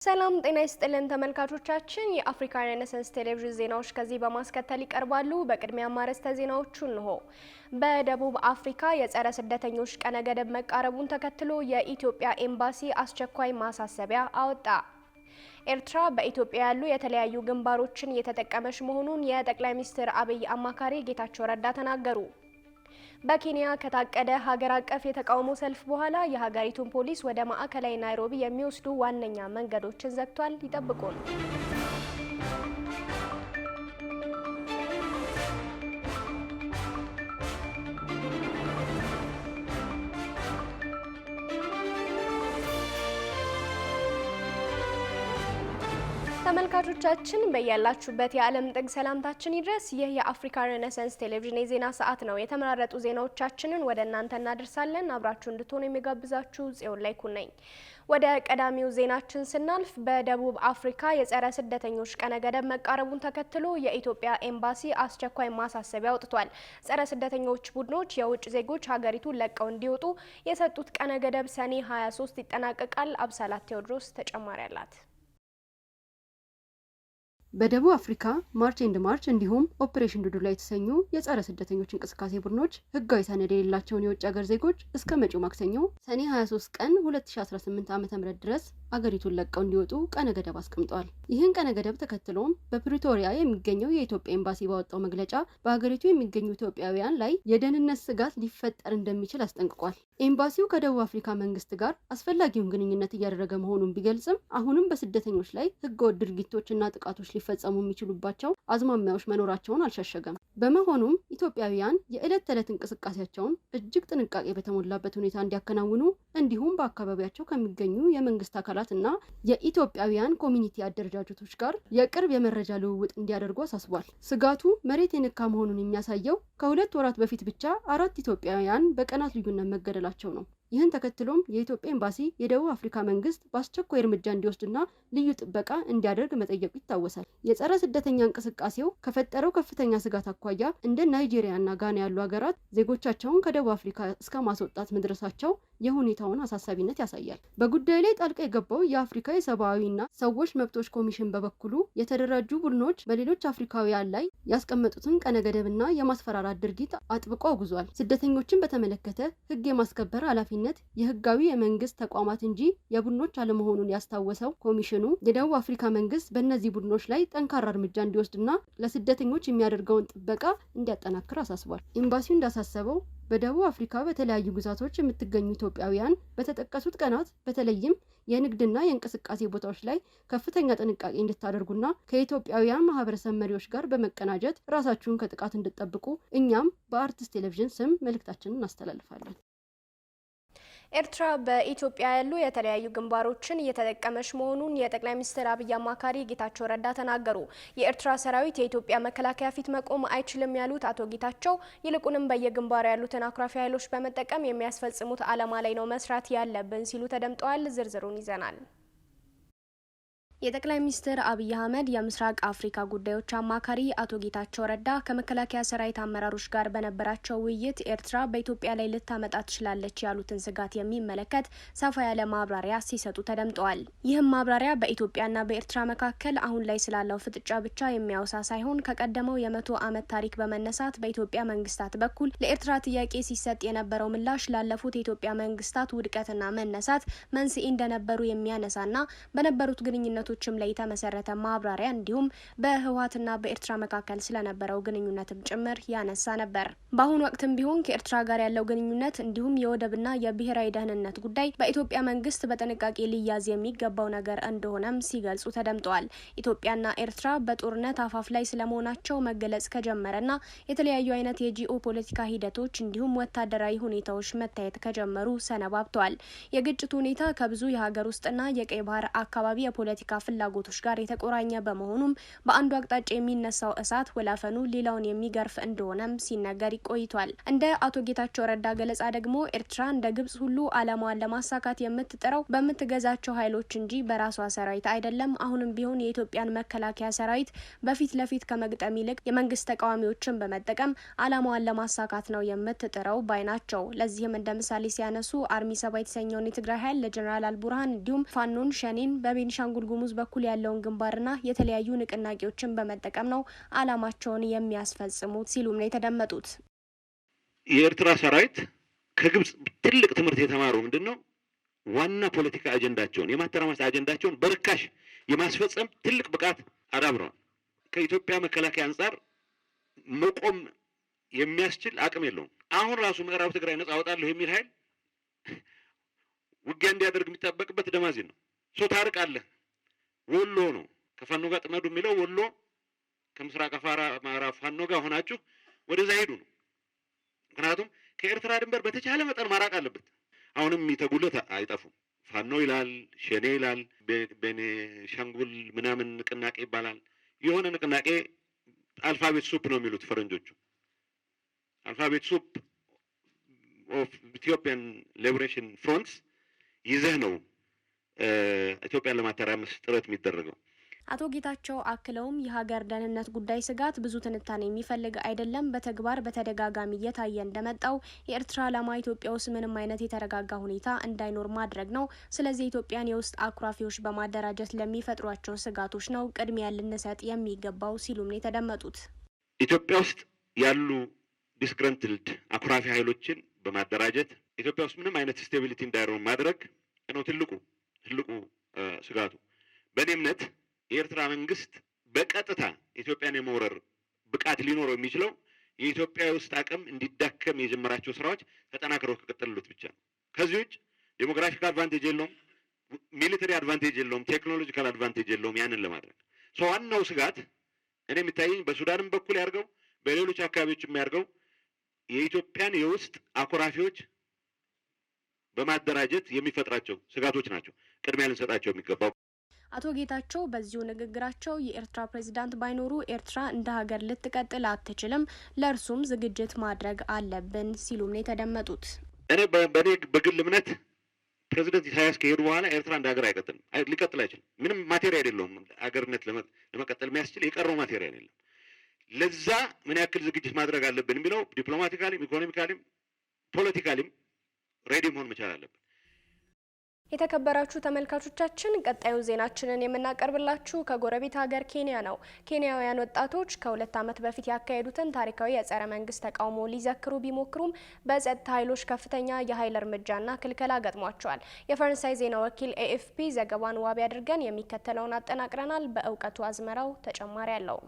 ሰላም ጤና ይስጥልን ተመልካቾቻችን የአፍሪካ ሬኔሳንስ ቴሌቪዥን ዜናዎች ከዚህ በማስከተል ይቀርባሉ። በቅድሚያ ማርስተ ዜናዎቹ እንሆ። በደቡብ አፍሪካ የጸረ ስደተኞች ቀነ ገደብ መቃረቡን ተከትሎ የኢትዮጵያ ኤምባሲ አስቸኳይ ማሳሰቢያ አወጣ። ኤርትራ በኢትዮጵያ ያሉ የተለያዩ ግንባሮችን እየተጠቀመች መሆኑን የጠቅላይ ሚኒስትር አብይ አማካሪ ጌታቸው ረዳ ተናገሩ። በኬንያ ከታቀደ ሀገር አቀፍ የተቃውሞ ሰልፍ በኋላ የሀገሪቱን ፖሊስ ወደ ማዕከላዊ ናይሮቢ የሚወስዱ ዋነኛ መንገዶችን ዘግቷል። ይጠብቁን። ተመልካቾቻችን በያላችሁበት የዓለም ጥግ ሰላምታችን ይድረስ። ይህ የአፍሪካ ሬኔሳንስ ቴሌቪዥን የዜና ሰዓት ነው። የተመራረጡ ዜናዎቻችንን ወደ እናንተ እናደርሳለን። አብራችሁ እንድትሆኑ የሚጋብዛችሁ ጽዮን ላይ ኩን ነኝ። ወደ ቀዳሚው ዜናችን ስናልፍ በደቡብ አፍሪካ የጸረ ስደተኞች ቀነ ገደብ መቃረቡን ተከትሎ የኢትዮጵያ ኤምባሲ አስቸኳይ ማሳሰቢያ አውጥቷል። ጸረ ስደተኞች ቡድኖች የውጭ ዜጎች ሀገሪቱን ለቀው እንዲወጡ የሰጡት ቀነ ገደብ ሰኔ 23 ይጠናቀቃል። አብሳላት ቴዎድሮስ ተጨማሪ አላት። በደቡብ አፍሪካ ማርች ኤንድ ማርች እንዲሁም ኦፕሬሽን ዱዱላ የተሰኙ የጸረ ስደተኞች እንቅስቃሴ ቡድኖች ህጋዊ ሰነድ የሌላቸውን የውጭ ሀገር ዜጎች እስከ መጪው ማክሰኞ ሰኔ 23 ቀን 2018 ዓ.ም ድረስ አገሪቱን ለቀው እንዲወጡ ቀነ ገደብ አስቀምጠዋል። ይህን ቀነ ገደብ ተከትሎም በፕሪቶሪያ የሚገኘው የኢትዮጵያ ኤምባሲ ባወጣው መግለጫ በሀገሪቱ የሚገኙ ኢትዮጵያውያን ላይ የደህንነት ስጋት ሊፈጠር እንደሚችል አስጠንቅቋል። ኤምባሲው ከደቡብ አፍሪካ መንግስት ጋር አስፈላጊውን ግንኙነት እያደረገ መሆኑን ቢገልጽም አሁንም በስደተኞች ላይ ህገወጥ ድርጊቶችና ጥቃቶች ሊፈጸሙ የሚችሉባቸው አዝማሚያዎች መኖራቸውን አልሸሸገም። በመሆኑም ኢትዮጵያውያን የዕለት ተዕለት እንቅስቃሴያቸውን እጅግ ጥንቃቄ በተሞላበት ሁኔታ እንዲያከናውኑ እንዲሁም በአካባቢያቸው ከሚገኙ የመንግስት አካላት እና የኢትዮጵያውያን ኮሚኒቲ አደረጃጀቶች ጋር የቅርብ የመረጃ ልውውጥ እንዲያደርጉ አሳስቧል። ስጋቱ መሬት የነካ መሆኑን የሚያሳየው ከ2 ወራት በፊት ብቻ 4 ኢትዮጵያውያን በቀናት ልዩነት መገደላቸው ነው። ይህን ተከትሎም የኢትዮጵያ ኤምባሲ የደቡብ አፍሪካ መንግስት በአስቸኳይ እርምጃ እንዲወስድና ልዩ ጥበቃ እንዲያደርግ መጠየቁ ይታወሳል። የጸረ ስደተኛ እንቅስቃሴው ከፈጠረው ከፍተኛ ስጋት አኳያ እንደ ናይጄሪያና ጋና ያሉ ሀገራት ዜጎቻቸውን ከደቡብ አፍሪካ እስከ ማስወጣት መድረሳቸው የሁኔታውን አሳሳቢነት ያሳያል። በጉዳዩ ላይ ጣልቃ የገባው የአፍሪካ የሰብአዊና ሰዎች መብቶች ኮሚሽን በበኩሉ የተደራጁ ቡድኖች በሌሎች አፍሪካውያን ላይ ያስቀመጡትን ቀነ ገደብና የማስፈራራት ድርጊት አጥብቆ አውግዟል። ስደተኞችን በተመለከተ ህግ የማስከበር ኃላፊነት የህጋዊ የመንግስት ተቋማት እንጂ የቡድኖች አለመሆኑን ያስታወሰው ኮሚሽኑ የደቡብ አፍሪካ መንግስት በእነዚህ ቡድኖች ላይ ጠንካራ እርምጃ እንዲወስድና ለስደተኞች የሚያደርገውን ጥበቃ እንዲያጠናክር አሳስቧል። ኤምባሲው እንዳሳሰበው በደቡብ አፍሪካ በተለያዩ ግዛቶች የምትገኙ ኢትዮጵያውያን በተጠቀሱት ቀናት በተለይም የንግድና የእንቅስቃሴ ቦታዎች ላይ ከፍተኛ ጥንቃቄ እንድታደርጉና ከኢትዮጵያውያን ማህበረሰብ መሪዎች ጋር በመቀናጀት ራሳችሁን ከጥቃት እንድትጠብቁ እኛም በአርትስ ቴሌቪዥን ስም መልእክታችንን እናስተላልፋለን። ኤርትራ በኢትዮጵያ ያሉ የተለያዩ ግንባሮችን እየተጠቀመች መሆኑን የጠቅላይ ሚኒስትር አብይ አማካሪ ጌታቸው ረዳ ተናገሩ። የኤርትራ ሰራዊት የኢትዮጵያ መከላከያ ፊት መቆም አይችልም ያሉት አቶ ጌታቸው ይልቁንም በየግንባሩ ያሉትን አክራፊ ኃይሎች በመጠቀም የሚያስፈጽሙት ዓላማ ላይ ነው መስራት ያለብን ሲሉ ተደምጠዋል። ዝርዝሩን ይዘናል። የጠቅላይ ሚኒስትር አብይ አህመድ የምስራቅ አፍሪካ ጉዳዮች አማካሪ አቶ ጌታቸው ረዳ ከመከላከያ ሰራዊት አመራሮች ጋር በነበራቸው ውይይት ኤርትራ በኢትዮጵያ ላይ ልታመጣ ትችላለች ያሉትን ስጋት የሚመለከት ሰፋ ያለ ማብራሪያ ሲሰጡ ተደምጠዋል። ይህም ማብራሪያ በኢትዮጵያና በኤርትራ መካከል አሁን ላይ ስላለው ፍጥጫ ብቻ የሚያወሳ ሳይሆን ከቀደመው የ100 ዓመት ታሪክ በመነሳት በኢትዮጵያ መንግስታት በኩል ለኤርትራ ጥያቄ ሲሰጥ የነበረው ምላሽ ላለፉት የኢትዮጵያ መንግስታት ውድቀትና መነሳት መንስኤ እንደነበሩ የሚያነሳና በነበሩት ግንኙነቶች ችም ላይ የተመሰረተ ማብራሪያ እንዲሁም በህወሓትና በኤርትራ መካከል ስለነበረው ግንኙነትም ጭምር ያነሳ ነበር። በአሁኑ ወቅትም ቢሆን ከኤርትራ ጋር ያለው ግንኙነት እንዲሁም የወደብና የብሔራዊ ደህንነት ጉዳይ በኢትዮጵያ መንግስት በጥንቃቄ ሊያዝ የሚገባው ነገር እንደሆነም ሲገልጹ ተደምጠዋል። ኢትዮጵያና ኤርትራ በጦርነት አፋፍ ላይ ስለመሆናቸው መገለጽ ከጀመረና የተለያዩ አይነት የጂኦ ፖለቲካ ሂደቶች እንዲሁም ወታደራዊ ሁኔታዎች መታየት ከጀመሩ ሰነባብተዋል። የግጭቱ ሁኔታ ከብዙ የሀገር ውስጥና የቀይ ባህር አካባቢ የፖለቲካ ፍላጎቶች ጋር የተቆራኘ በመሆኑም በአንዱ አቅጣጫ የሚነሳው እሳት ወላፈኑ ሌላውን የሚገርፍ እንደሆነም ሲነገር ቆይቷል። እንደ አቶ ጌታቸው ረዳ ገለጻ ደግሞ ኤርትራ እንደ ግብጽ ሁሉ ዓላማዋን ለማሳካት የምትጥረው በምትገዛቸው ኃይሎች እንጂ በራሷ ሰራዊት አይደለም። አሁንም ቢሆን የኢትዮጵያን መከላከያ ሰራዊት በፊት ለፊት ከመግጠም ይልቅ የመንግስት ተቃዋሚዎችን በመጠቀም ዓላማዋን ለማሳካት ነው የምትጥረው ባይ ናቸው። ለዚህም እንደ ምሳሌ ሲያነሱ አርሚ 7 የተሰኘውን የትግራይ ኃይል ለጀነራል አልቡርሃን እንዲሁም ፋኖን ሸኔን በቤኒሻንጉል ጉሙዝ በኩል ያለውን ግንባርና የተለያዩ ንቅናቄዎችን በመጠቀም ነው ዓላማቸውን የሚያስፈጽሙት ሲሉም ነው የተደመጡት። የኤርትራ ሰራዊት ከግብጽ ትልቅ ትምህርት የተማረው ምንድነው? ዋና ፖለቲካ አጀንዳቸውን የማተራመስ አጀንዳቸውን በርካሽ የማስፈጸም ትልቅ ብቃት አዳብረዋል። ከኢትዮጵያ መከላከያ አንጻር መቆም የሚያስችል አቅም የለውም። አሁን ራሱ ምዕራብ ትግራይ ነጻ አወጣለሁ የሚል ኃይል ውጊያ እንዲያደርግ የሚጠበቅበት ደማዚን ነው። ታርቃለህ ወሎ ነው ከፋኖ ጋር ጥመዱ የሚለው ወሎ ከምስራቅ አማራ ፋኖ ጋር ሆናችሁ ወደዛ ሄዱ ነው። ምክንያቱም ከኤርትራ ድንበር በተቻለ መጠን ማራቅ አለበት። አሁንም የሚተጉለት አይጠፉም። ፋኖ ይላል፣ ሸኔ ይላል፣ ቤኒሻንጉል ምናምን ንቅናቄ ይባላል። የሆነ ንቅናቄ አልፋቤት ሱፕ ነው የሚሉት ፈረንጆቹ። አልፋቤት ሱፕ ኦፍ ኢትዮጵያን ሊበሬሽን ፍሮንትስ ይዘህ ነው ኢትዮጵያን ለማተራመስ ጥረት የሚደረገው። አቶ ጌታቸው አክለውም የሀገር ደህንነት ጉዳይ ስጋት ብዙ ትንታኔ የሚፈልግ አይደለም። በተግባር በተደጋጋሚ እየታየ እንደመጣው የኤርትራ ዓላማ ኢትዮጵያ ውስጥ ምንም አይነት የተረጋጋ ሁኔታ እንዳይኖር ማድረግ ነው። ስለዚህ ኢትዮጵያን የውስጥ አኩራፊዎች በማደራጀት ለሚፈጥሯቸው ስጋቶች ነው ቅድሚያ ልንሰጥ የሚገባው ሲሉም ነው የተደመጡት። ኢትዮጵያ ውስጥ ያሉ ዲስግረንትልድ አኩራፊ ኃይሎችን በማደራጀት ኢትዮጵያ ውስጥ ምንም አይነት ስቴቢሊቲ እንዳይኖር ማድረግ ነው ትልቁ ስጋቱ። በእኔ እምነት የኤርትራ መንግስት በቀጥታ ኢትዮጵያን የመውረር ብቃት ሊኖረው የሚችለው የኢትዮጵያ ውስጥ አቅም እንዲዳከም የጀመራቸው ስራዎች ተጠናክረው ከቀጠሉት ብቻ ነው። ከዚህ ውጭ ዴሞግራፊክ አድቫንቴጅ የለውም፣ ሚሊተሪ አድቫንቴጅ የለውም፣ ቴክኖሎጂካል አድቫንቴጅ የለውም። ያንን ለማድረግ ዋናው ስጋት እኔ የሚታየኝ በሱዳንም በኩል ያርገው በሌሎች አካባቢዎች የሚያርገው የኢትዮጵያን የውስጥ አኩራፊዎች በማደራጀት የሚፈጥራቸው ስጋቶች ናቸው ቅድሚያ ልንሰጣቸው የሚገባው። አቶ ጌታቸው በዚሁ ንግግራቸው የኤርትራ ፕሬዝዳንት ባይኖሩ ኤርትራ እንደ ሀገር ልትቀጥል አትችልም፣ ለእርሱም ዝግጅት ማድረግ አለብን ሲሉም ነው የተደመጡት። እኔ በኔ በግል እምነት ፕሬዝዳንት ኢሳያስ ከሄዱ በኋላ ኤርትራ እንደ ሀገር አይቀጥልም፣ ሊቀጥል አይችልም። ምንም ማቴሪያል የለውም ሀገርነት ለመቀጠል የሚያስችል የቀረው ማቴሪያል የለም። ለዛ ምን ያክል ዝግጅት ማድረግ አለብን የሚለው ዲፕሎማቲካሊም፣ ኢኮኖሚካሊም፣ ፖለቲካሊም ሬዲ መሆን መቻል አለብን። የተከበራችሁ ተመልካቾቻችን ቀጣዩ ዜናችንን የምናቀርብላችሁ ከጎረቤት ሀገር ኬንያ ነው። ኬንያውያን ወጣቶች ከ2 ዓመት በፊት ያካሄዱትን ታሪካዊ የጸረ መንግስት ተቃውሞ ሊዘክሩ ቢሞክሩም በጸጥታ ኃይሎች ከፍተኛ የኃይል እርምጃና ክልከላ ገጥሟቸዋል። የፈረንሳይ ዜና ወኪል ኤኤፍፒ ዘገባን ዋቢ አድርገን የሚከተለውን አጠናቅረናል። በእውቀቱ አዝመራው ተጨማሪ አለው።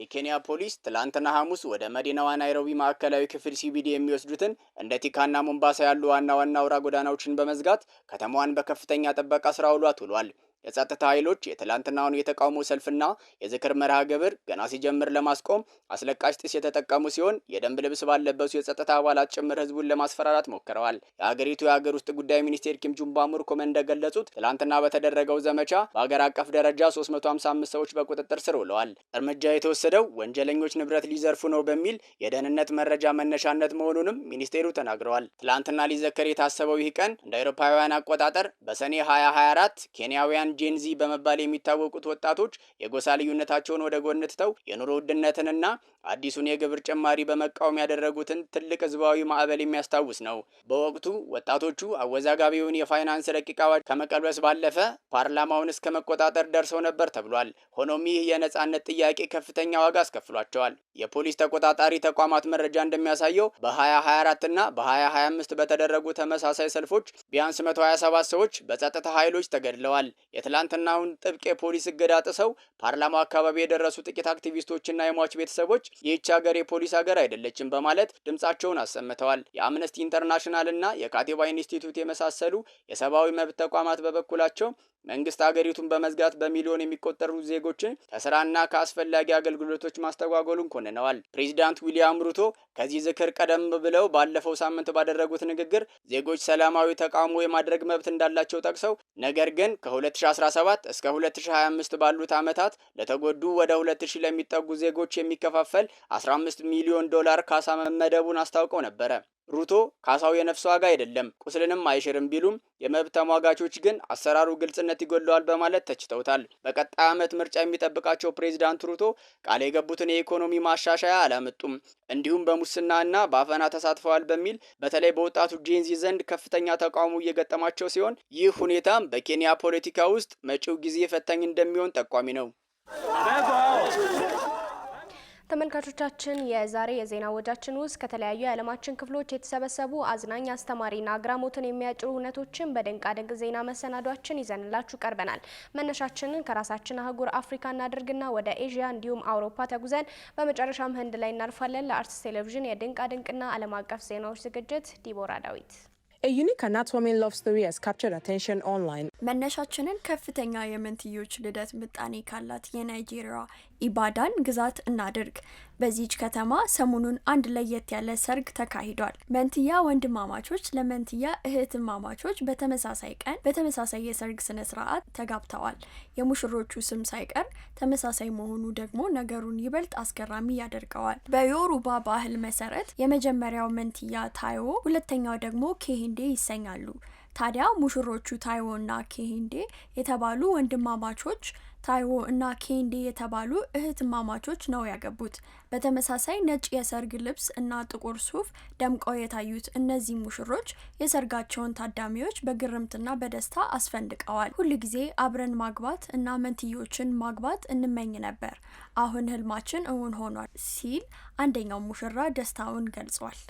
የኬንያ ፖሊስ ትላንትና ሐሙስ ወደ መዲናዋ ናይሮቢ ማዕከላዊ ክፍል ሲቢዲ የሚወስዱትን እንደ ቲካና ሞምባሳ ያሉ ዋና አውራ ጎዳናዎችን በመዝጋት ከተማዋን በከፍተኛ ጥበቃ ስራ ውሏል። የጸጥታ ኃይሎች የትላንትናውን የተቃውሞ ሰልፍና የዝክር መርሃ ግብር ገና ሲጀምር ለማስቆም አስለቃሽ ጢስ የተጠቀሙ ሲሆን የደንብ ልብስ ባለበሱ የጸጥታ አባላት ጭምር ህዝቡን ለማስፈራራት ሞክረዋል። የሀገሪቱ የሀገር ውስጥ ጉዳይ ሚኒስቴር ኪምጁምባ ሙርኮመን እንደገለጹት ትላንትና በተደረገው ዘመቻ በሀገር አቀፍ ደረጃ 355 ሰዎች በቁጥጥር ስር ውለዋል። እርምጃ የተወሰደው ወንጀለኞች ንብረት ሊዘርፉ ነው በሚል የደህንነት መረጃ መነሻነት መሆኑንም ሚኒስቴሩ ተናግረዋል። ትላንትና ሊዘከር የታሰበው ይህ ቀን እንደ አውሮፓውያን አቆጣጠር በሰኔ 2024 ኬንያውያን ጄንዚ በመባል የሚታወቁት ወጣቶች የጎሳ ልዩነታቸውን ወደ ጎን ትተው የኑሮ ውድነትንና አዲሱን የግብር ጭማሪ በመቃወም ያደረጉትን ትልቅ ህዝባዊ ማዕበል የሚያስታውስ ነው። በወቅቱ ወጣቶቹ አወዛጋቢውን የፋይናንስ ረቂቅ አዋጅ ከመቀልበስ ባለፈ ፓርላማውን እስከ መቆጣጠር ደርሰው ነበር ተብሏል። ሆኖም ይህ የነጻነት ጥያቄ ከፍተኛ ዋጋ አስከፍሏቸዋል። የፖሊስ ተቆጣጣሪ ተቋማት መረጃ እንደሚያሳየው በ2024 እና በ2025 በተደረጉ ተመሳሳይ ሰልፎች ቢያንስ 127 ሰዎች በጸጥታ ኃይሎች ተገድለዋል። የትላንትናውን ጥብቅ የፖሊስ እገዳ ጥሰው ፓርላማው አካባቢ የደረሱ ጥቂት አክቲቪስቶችና የሟች ቤተሰቦች ይህች ሀገር የፖሊስ ሀገር አይደለችም በማለት ድምጻቸውን አሰምተዋል። የአምነስቲ ኢንተርናሽናል እና የካቲባ ኢንስቲትዩት የመሳሰሉ የሰብአዊ መብት ተቋማት በበኩላቸው መንግስት ሀገሪቱን በመዝጋት በሚሊዮን የሚቆጠሩ ዜጎችን ከስራና ከአስፈላጊ አገልግሎቶች ማስተጓጎሉን ኮንነዋል። ፕሬዚዳንት ዊሊያም ሩቶ ከዚህ ዝክር ቀደም ብለው ባለፈው ሳምንት ባደረጉት ንግግር ዜጎች ሰላማዊ ተቃውሞ የማድረግ መብት እንዳላቸው ጠቅሰው ነገር ግን ከ2017 እስከ 2025 ባሉት ዓመታት ለተጎዱ ወደ 2000 ለሚጠጉ ዜጎች የሚከፋፈል $15 ሚሊዮን ካሳ መመደቡን አስታውቀው ነበር። ሩቶ ካሳው የነፍስ ዋጋ አይደለም፣ ቁስልንም አይሽርም ቢሉም የመብት ተሟጋቾች ግን አሰራሩ ግልጽነት ይጎድለዋል በማለት ተችተውታል። በቀጣይ ዓመት ምርጫ የሚጠብቃቸው ፕሬዚዳንት ሩቶ ቃል የገቡትን የኢኮኖሚ ማሻሻያ አላመጡም። እንዲሁም በሙስናና በአፈና ተሳትፈዋል በሚል በተለይ በወጣቱ ጄንዚ ዘንድ ከፍተኛ ተቃውሞ እየገጠማቸው ሲሆን ይህ ሁኔታም በኬንያ ፖለቲካ ውስጥ መጪው ጊዜ ፈታኝ እንደሚሆን ጠቋሚ ነው። ተመልካቾቻችን የዛሬ የዜና ወጃችን ውስጥ ከተለያዩ የዓለማችን ክፍሎች የተሰበሰቡ አዝናኝ አስተማሪና አግራሞትን የሚያጭሩ እውነቶችን በድንቃ ድንቅ ዜና መሰናዷችን ይዘንላችሁ ቀርበናል። መነሻችንን ከራሳችን አህጉር አፍሪካ እናደርግና ወደ ኤዥያ እንዲሁም አውሮፓ ተጉዘን በመጨረሻም ህንድ ላይ እናርፋለን። ለአርትስ ቴሌቪዥን የድንቃ ድንቅና ዓለም አቀፍ ዜናዎች ዝግጅት ዲቦራ ዳዊት። A unique and heartwarming love story has captured attention online. መነሻችንን ከፍተኛ የመንትዮች ልደት ምጣኔ ካላት የናይጄሪያ ኢባዳን ግዛት እናድርግ። በዚች ከተማ ሰሞኑን አንድ ለየት ያለ ሰርግ ተካሂዷል። መንትያ ወንድማማቾች ለመንትያ እህትማማቾች በተመሳሳይ ቀን በተመሳሳይ የሰርግ ስነ ስርዓት ተጋብተዋል። የሙሽሮቹ ስም ሳይቀር ተመሳሳይ መሆኑ ደግሞ ነገሩን ይበልጥ አስገራሚ ያደርገዋል። በዮሩባ ባህል መሰረት የመጀመሪያው መንትያ ታይዎ፣ ሁለተኛው ደግሞ ኬሂንዴ ይሰኛሉ። ታዲያ ሙሽሮቹ ታይዎ እና ኬሂንዴ የተባሉ ወንድማማቾች ታይዎ እና ኬሂንዴ የተባሉ እህትማማቾች ነው ያገቡት። በተመሳሳይ ነጭ የሰርግ ልብስ እና ጥቁር ሱፍ ደምቀው የታዩት እነዚህ ሙሽሮች የሰርጋቸውን ታዳሚዎች በግርምትና በደስታ አስፈንድቀዋል። ሁልጊዜ አብረን ማግባት እና መንትዮችን ማግባት እንመኝ ነበር፣ አሁን ህልማችን እውን ሆኗል ሲል አንደኛው ሙሽራ ደስታውን ገልጿል።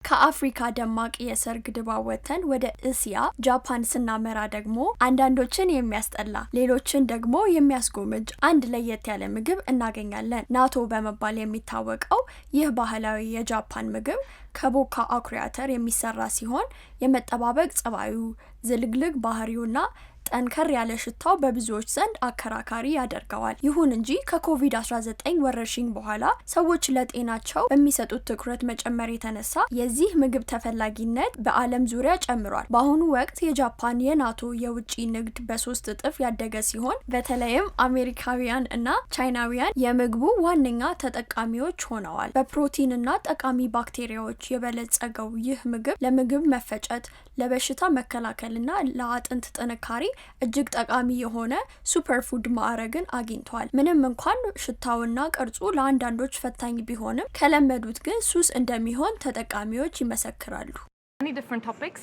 ከአፍሪካ ደማቅ የሰርግ ድባብ ወጥተን ወደ እስያ ጃፓን ስናመራ ደግሞ አንዳንዶችን የሚያስጠላ ሌሎችን ደግሞ የሚያስጎመጅ አንድ ለየት ያለ ምግብ እናገኛለን። ናቶ በመባል የሚታወቀው ይህ ባህላዊ የጃፓን ምግብ ከቦካ አኩሪ አተር የሚሰራ ሲሆን የመጠባበቅ ጸባዩ፣ ዝልግልግ ባህሪውና ጠንከር ያለ ሽታው በብዙዎች ዘንድ አከራካሪ ያደርገዋል። ይሁን እንጂ ከኮቪድ-19 ወረርሽኝ በኋላ ሰዎች ለጤናቸው በሚሰጡት ትኩረት መጨመር የተነሳ የዚህ ምግብ ተፈላጊነት በዓለም ዙሪያ ጨምሯል። በአሁኑ ወቅት የጃፓን የናቶ የውጭ ንግድ በ3 እጥፍ ያደገ ሲሆን በተለይም አሜሪካውያን እና ቻይናውያን የምግቡ ዋነኛ ተጠቃሚዎች ሆነዋል። በፕሮቲንና ጠቃሚ ባክቴሪያዎች የበለጸገው ይህ ምግብ ለምግብ መፈጨት፣ ለበሽታ መከላከልና ለአጥንት ጥንካሬ እጅግ ጠቃሚ የሆነ ሱፐርፉድ ማዕረግን አግኝቷል። ምንም እንኳን ሽታውና ቅርጹ ለአንዳንዶች ፈታኝ ቢሆንም ከለመዱት ግን ሱስ እንደሚሆን ተጠቃሚዎች ይመሰክራሉ። Many different topics.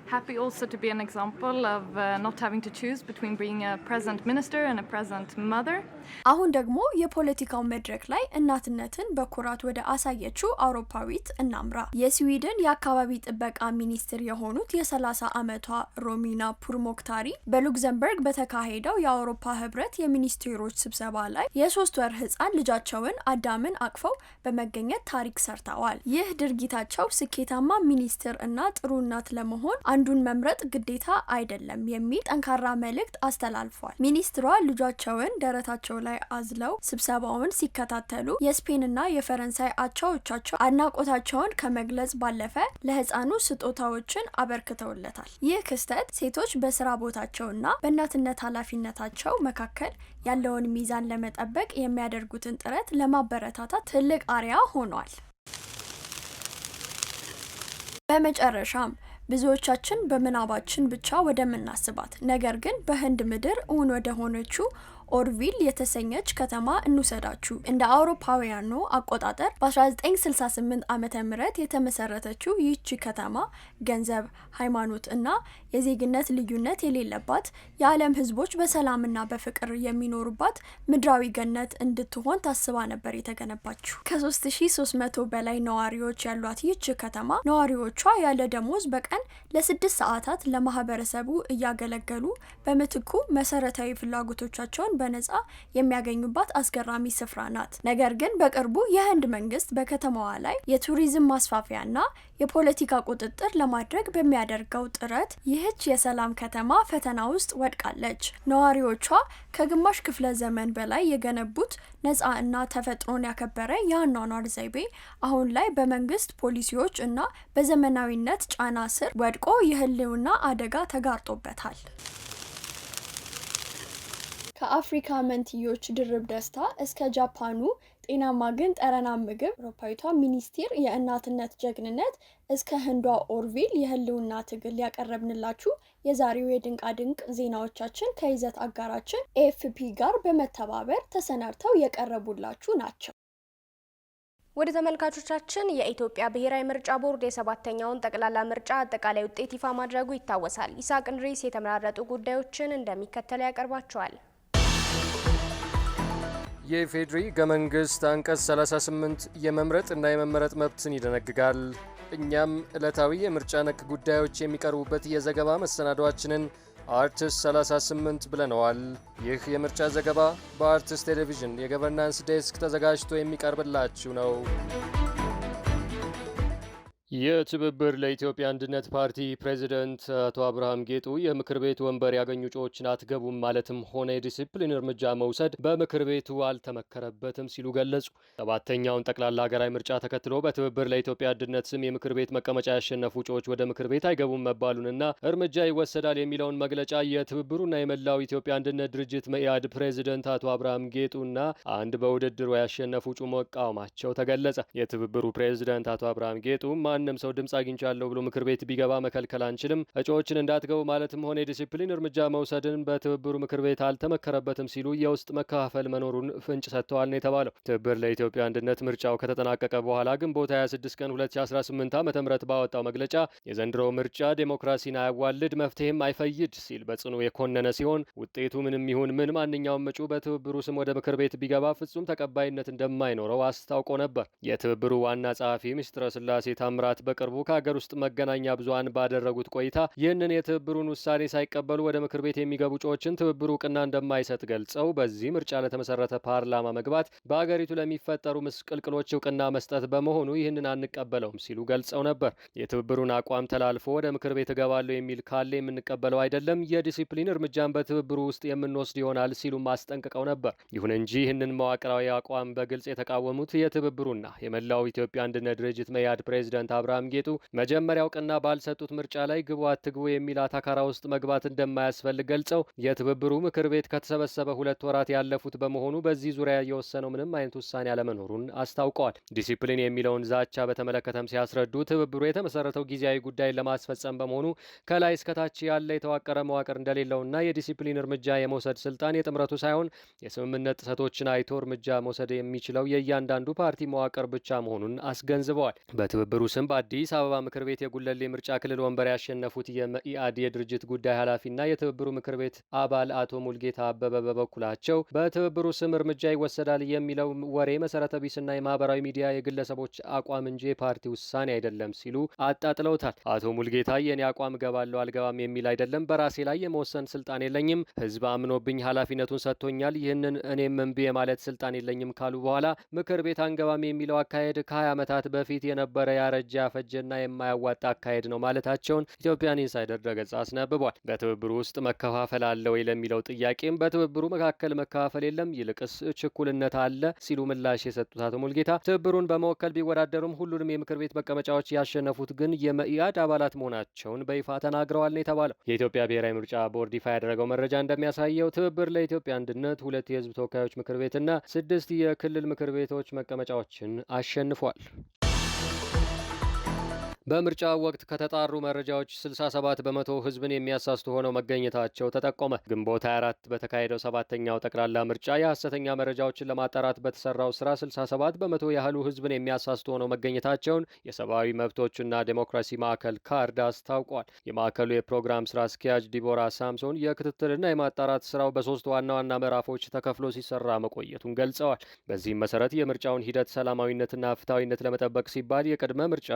Happy also to be an example of not having to choose between being a present minister and a present mother. አሁን ደግሞ የፖለቲካው መድረክ ላይ እናትነትን በኩራት ወደ አሳየችው አውሮፓዊት እናምራ። የስዊድን የአካባቢ ጥበቃ ሚኒስትር የሆኑት የ30 ዓመቷ ሮሚና ፑርሞክታሪ በሉክዘምበርግ በተካሄደው የአውሮፓ ህብረት የሚኒስትሮች ስብሰባ ላይ የ3 ወር ህፃን ልጃቸውን አዳምን አቅፈው በመገኘት ታሪክ ሰርተዋል። ይህ ድርጊታቸው ስኬታማ ሚኒስትር እና ጥሩ እናት ለመሆን አንዱን መምረጥ ግዴታ አይደለም የሚል ጠንካራ መልእክት አስተላልፏል። ሚኒስትሯ ልጃቸውን ደረታቸው ላይ አዝለው ስብሰባውን ሲከታተሉ የስፔንና የፈረንሳይ አቻዎቻቸው አድናቆታቸውን ከመግለጽ ባለፈ ለህፃኑ ስጦታዎችን አበርክተውለታል። ይህ ክስተት ሴቶች በስራ ቦታቸውና በእናትነት ኃላፊነታቸው መካከል ያለውን ሚዛን ለመጠበቅ የሚያደርጉትን ጥረት ለማበረታታት ትልቅ አርአያ ሆኗል። በመጨረሻም ብዙዎቻችን በምናባችን ብቻ ወደምናስባት ነገር ግን በህንድ ምድር እውን ወደ ሆነችው ኦርቪል የተሰኘች ከተማ እንውሰዳችሁ። እንደ አውሮፓውያኑ አቆጣጠር በ1968 ዓመተ ምህረት የተመሰረተችው ይህች ከተማ ገንዘብ፣ ሃይማኖት እና የዜግነት ልዩነት የሌለባት የዓለም ህዝቦች በሰላምና በፍቅር የሚኖሩባት ምድራዊ ገነት እንድትሆን ታስባ ነበር የተገነባችው። ከ3300 በላይ ነዋሪዎች ያሏት ይህች ከተማ ነዋሪዎቿ ያለ ደሞዝ በቀን ለ6 ሰዓታት ለማህበረሰቡ እያገለገሉ በምትኩ መሰረታዊ ፍላጎቶቻቸውን በነጻ የሚያገኙባት አስገራሚ ስፍራ ናት። ነገር ግን በቅርቡ የህንድ መንግስት በከተማዋ ላይ የቱሪዝም ማስፋፊያና የፖለቲካ ቁጥጥር ለማድረግ በሚያደርገው ጥረት ይህች የሰላም ከተማ ፈተና ውስጥ ወድቃለች። ነዋሪዎቿ ከግማሽ ክፍለ ዘመን በላይ የገነቡት ነጻ እና ተፈጥሮን ያከበረ የአኗኗር ዘይቤ አሁን ላይ በመንግስት ፖሊሲዎች እና በዘመናዊነት ጫና ስር ወድቆ የህልውና አደጋ ተጋርጦበታል። ከአፍሪካ መንትዮች ድርብ ደስታ እስከ ጃፓኑ ጤናማ ግን ጠረና ምግብ አውሮፓዊቷ ሚኒስቴር የእናትነት ጀግንነት እስከ ህንዷ ኦርቪል የህልውና ትግል ያቀረብንላችሁ የዛሬው የድንቃ ድንቅ ዜናዎቻችን ከይዘት አጋራችን ኤኤፍፒ ጋር በመተባበር ተሰናድተው የቀረቡላችሁ ናቸው። ወደ ተመልካቾቻችን የኢትዮጵያ ብሔራዊ ምርጫ ቦርድ የሰባተኛውን ጠቅላላ ምርጫ አጠቃላይ ውጤት ይፋ ማድረጉ ይታወሳል። ይስሐቅ እንድሪስ የተመራረጡ ጉዳዮችን እንደሚከተለው ያቀርባቸዋል። የኢፌዴሪ ሕገ መንግሥት አንቀጽ 38 የመምረጥ እና የመመረጥ መብትን ይደነግጋል። እኛም ዕለታዊ የምርጫ ነክ ጉዳዮች የሚቀርቡበት የዘገባ መሰናዷችንን አርትስ 38 ብለነዋል። ይህ የምርጫ ዘገባ በአርትስ ቴሌቪዥን የገቨርናንስ ዴስክ ተዘጋጅቶ የሚቀርብላችሁ ነው። የትብብር ለኢትዮጵያ አንድነት ፓርቲ ፕሬዚደንት አቶ አብርሃም ጌጡ የምክር ቤት ወንበር ያገኙ እጩዎችን አትገቡም ማለትም ሆነ የዲሲፕሊን እርምጃ መውሰድ በምክር ቤቱ አልተመከረበትም ሲሉ ገለጹ። ሰባተኛውን ጠቅላላ ሀገራዊ ምርጫ ተከትሎ በትብብር ለኢትዮጵያ አንድነት ስም የምክር ቤት መቀመጫ ያሸነፉ እጩዎች ወደ ምክር ቤት አይገቡም መባሉንና እርምጃ ይወሰዳል የሚለውን መግለጫ የትብብሩና የመላው ኢትዮጵያ አንድነት ድርጅት መኢአድ ፕሬዚደንት አቶ አብርሃም ጌጡና አንድ በውድድሩ ያሸነፉ እጩ መቃወማቸው ተገለጸ። የትብብሩ ፕሬዚደንት አቶ አብርሃም ጌጡ ማንም ሰው ድምጽ አግኝቻለሁ ብሎ ምክር ቤት ቢገባ መከልከል አንችልም፣ እጩዎችን እንዳትገቡ ማለትም ሆነ የዲሲፕሊን እርምጃ መውሰድን በትብብሩ ምክር ቤት አልተመከረበትም ሲሉ የውስጥ መከፋፈል መኖሩን ፍንጭ ሰጥተዋል ነው የተባለው። ትብብር ለኢትዮጵያ አንድነት ምርጫው ከተጠናቀቀ በኋላ ግንቦት 26 ቀን 2018 ዓ.ም ባወጣው መግለጫ የዘንድሮው ምርጫ ዴሞክራሲን አያዋልድ መፍትሄም አይፈይድ ሲል በጽኑ የኮነነ ሲሆን ውጤቱ ምንም ይሁን ምን ማንኛውም እጩ በትብብሩ ስም ወደ ምክር ቤት ቢገባ ፍጹም ተቀባይነት እንደማይኖረው አስታውቆ ነበር። የትብብሩ ዋና ጸሐፊ ምስጢረ ስላሴ ታምራት በቅርቡ ከሀገር ውስጥ መገናኛ ብዙሃን ባደረጉት ቆይታ ይህንን የትብብሩን ውሳኔ ሳይቀበሉ ወደ ምክር ቤት የሚገቡ እጩዎችን ትብብሩ እውቅና እንደማይሰጥ ገልጸው በዚህ ምርጫ ለተመሰረተ ፓርላማ መግባት በሀገሪቱ ለሚፈጠሩ ምስቅልቅሎች እውቅና መስጠት በመሆኑ ይህንን አንቀበለውም ሲሉ ገልጸው ነበር። የትብብሩን አቋም ተላልፎ ወደ ምክር ቤት እገባለሁ የሚል ካለ የምንቀበለው አይደለም፣ የዲሲፕሊን እርምጃን በትብብሩ ውስጥ የምንወስድ ይሆናል ሲሉም አስጠንቅቀው ነበር። ይሁን እንጂ ይህንን መዋቅራዊ አቋም በግልጽ የተቃወሙት የትብብሩና የመላው ኢትዮጵያ አንድነት ድርጅት መኢአድ ፕሬዚደንት አብርሃም ጌጡ መጀመሪያ እውቅና ባልሰጡት ምርጫ ላይ ግቡ አትግቡ የሚል አታካራ ውስጥ መግባት እንደማያስፈልግ ገልጸው የትብብሩ ምክር ቤት ከተሰበሰበ 2 ወራት ያለፉት በመሆኑ በዚህ ዙሪያ የወሰነው ምንም አይነት ውሳኔ አለመኖሩን አስታውቀዋል። ዲሲፕሊን የሚለውን ዛቻ በተመለከተም ሲያስረዱ ትብብሩ የተመሰረተው ጊዜያዊ ጉዳይን ለማስፈጸም በመሆኑ ከላይ እስከታች ያለ የተዋቀረ መዋቅር እንደሌለውና የዲሲፕሊን እርምጃ የመውሰድ ስልጣን የጥምረቱ ሳይሆን የስምምነት ጥሰቶችን አይቶ እርምጃ መውሰድ የሚችለው የእያንዳንዱ ፓርቲ መዋቅር ብቻ መሆኑን አስገንዝበዋል። በትብብሩ ስም በአዲስ አበባ ምክር ቤት የጉለሌ ምርጫ ክልል ወንበር ያሸነፉት የመኢአድ የድርጅት ጉዳይ ኃላፊና የትብብሩ ምክር ቤት አባል አቶ ሙልጌታ አበበ በበኩላቸው በትብብሩ ስም እርምጃ ይወሰዳል የሚለው ወሬ መሰረተ ቢስና የማህበራዊ ሚዲያ የግለሰቦች አቋም እንጂ የፓርቲ ውሳኔ አይደለም ሲሉ አጣጥለውታል። አቶ ሙልጌታ የኔ አቋም እገባለሁ አልገባም የሚል አይደለም፣ በራሴ ላይ የመወሰን ስልጣን የለኝም፣ ህዝብ አምኖብኝ ኃላፊነቱን ሰጥቶኛል፣ ይህንን እኔም እምቢ የማለት ስልጣን የለኝም ካሉ በኋላ ምክር ቤት አንገባም የሚለው አካሄድ ከ20 ዓመታት በፊት የነበረ ያረጀ ያፈጀና የማያዋጣ አካሄድ ነው ማለታቸውን ኢትዮጵያን ኢንሳይደር ድረገጽ አስነብቧል። በትብብሩ ውስጥ መከፋፈል አለ ወይ ለሚለው ጥያቄም በትብብሩ መካከል መከፋፈል የለም፣ ይልቅስ ችኩልነት አለ ሲሉ ምላሽ የሰጡት አቶ ሙልጌታ ትብብሩን በመወከል ቢወዳደሩም ሁሉንም የምክር ቤት መቀመጫዎች ያሸነፉት ግን የመኢአድ አባላት መሆናቸውን በይፋ ተናግረዋል ነው የተባለው። የኢትዮጵያ ብሔራዊ ምርጫ ቦርድ ይፋ ያደረገው መረጃ እንደሚያሳየው ትብብር ለኢትዮጵያ አንድነት 2 የህዝብ ተወካዮች ምክር ቤትና 6 የክልል ምክር ቤቶች መቀመጫዎችን አሸንፏል። በምርጫው ወቅት ከተጣሩ መረጃዎች 67 በመቶ ህዝብን የሚያሳስቱ ሆነው መገኘታቸው ተጠቆመ። ግንቦት 24 በተካሄደው 7ኛው ጠቅላላ ምርጫ የሐሰተኛ መረጃዎችን ለማጣራት በተሰራው ስራ 67 በመቶ ያህሉ ህዝብን የሚያሳስቱ ሆነው መገኘታቸውን የሰብአዊ መብቶችና ዴሞክራሲ ማዕከል ካርድ አስታውቋል። የማዕከሉ የፕሮግራም ስራ አስኪያጅ ዲቦራ ሳምሶን የክትትልና የማጣራት ስራው በ3 ዋና ዋና ምዕራፎች ተከፍሎ ሲሰራ መቆየቱን ገልጸዋል። በዚህም መሰረት የምርጫውን ሂደት ሰላማዊነትና ፍትሐዊነት ለመጠበቅ ሲባል የቅድመ ምርጫ